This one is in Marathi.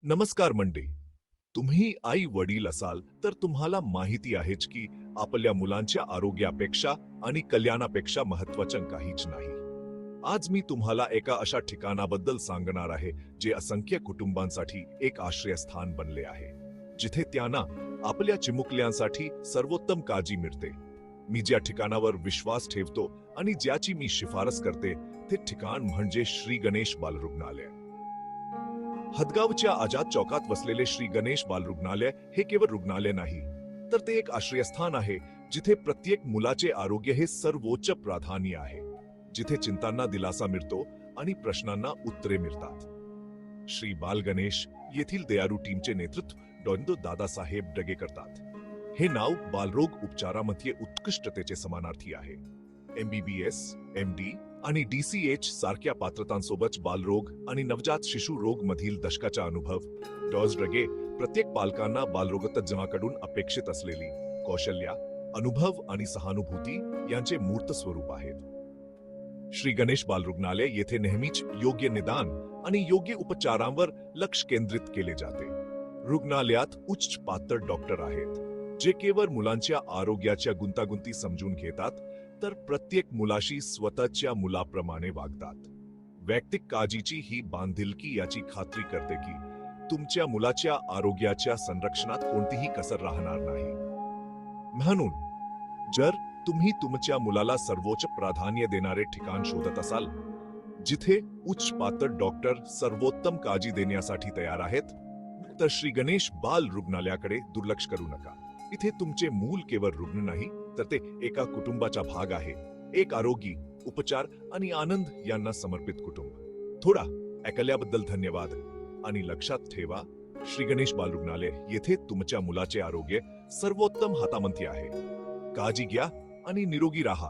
नमस्कार मंडळी. तुम्ही आई वडील असाल तर तुम्हाला माहिती आहेच की आपल्या मुलांच्या आरोग्यापेक्षा आणि कल्याणापेक्षा महत्वाचं काहीच नाही. आज मी तुम्हाला एका अशा ठिकाणाबद्दल सांगणार आहे जे असंख्य कुटुंबांसाठी एक आश्रयस्थान बनले आहे, जिथे त्यांना आपल्या चिमुकल्यांसाठी सर्वोत्तम काळजी मिळते. मी ज्या ठिकाणावर विश्वास ठेवतो आणि ज्याची मी शिफारस करते ते ठिकाण म्हणजे श्री गणेश बालरुग्णालय. हदगावच्या आझाद चौकात वसलेले श्री गणेश बालरुग्णालय हे केवळ रुग्णालय नाही, तर ते एक आश्रयस्थान आहे जिथे प्रत्येक मुलाचे आरोग्य हे सर्वोच्च प्राधान्य आहे, जिथे चिंतांना दिलासा मिळतो आणि प्रश्नांना उत्तरे मिळतात. श्री बाल गणेश येथील दयारू टीमचे नेतृत्व डॉ. दादासाहेब डगे करतात. हे नाव बालरोग उपचारामध्ये उत्कृष्टतेचे समानार्थी आहे. MBBS, MD आणि DCH सारख्या पात्रतांसोबत बालरोग आणि नवजात शिशु रोग मधील दशकाचा अनुभव. डॉ. डगे प्रत्येक पालकांना बालरोगतज्ञाकडून अपेक्षित असलेली कौशल्य, अनुभव आणि सहानुभूती यांचे मूर्त स्वरूप आहेत. श्री गणेश बालरुग्णालय येथे नेहमीच योग्य निदान आणि योग्य उपचारांवर लक्ष केंद्रित केले जाते. रुग्णालयात उच्च पात्र डॉक्टर आहेत, जे केवळ मुलांच्या आरोग्याच्या गुंतागुंती समजून घेतात, तर प्रत्येक मुलाशी स्वतःच्या मुलाप्रमाणे वागतात. वैयक्तिक काळजीची ही बांधिलकी याची खात्री करते की तुमच्या मुलाच्या आरोग्याच्या संरक्षणात कोणतीही कसर राहणार नाही. म्हणून जर तुम्ही तुमच्या मुलाला सर्वोच्च प्राधान्य देणारे ठिकाण शोधत असाल, जिथे उच्च पात्र डॉक्टर सर्वोत्तम काळजी देण्यासाठी तयार आहेत, तर श्री गणेश बाल रुग्णालयाकडे दुर्लक्ष करू नका. इथे तुमचे मूल केवळ रुग्ण नाही, तर ते एका कुटुंबाचा भाग आहे. एक आरोग्य, उपचार आणि आनंद यांना समर्पित कुटुंब. थोडा ऐकल्याबद्दल धन्यवाद आणि लक्षात ठेवा, श्री गणेश बाल रुग्णालय येथे तुमच्या मुलाचे आरोग्य सर्वोत्तम हातामध्ये आहे. काळजी घ्या आणि निरोगी राहा.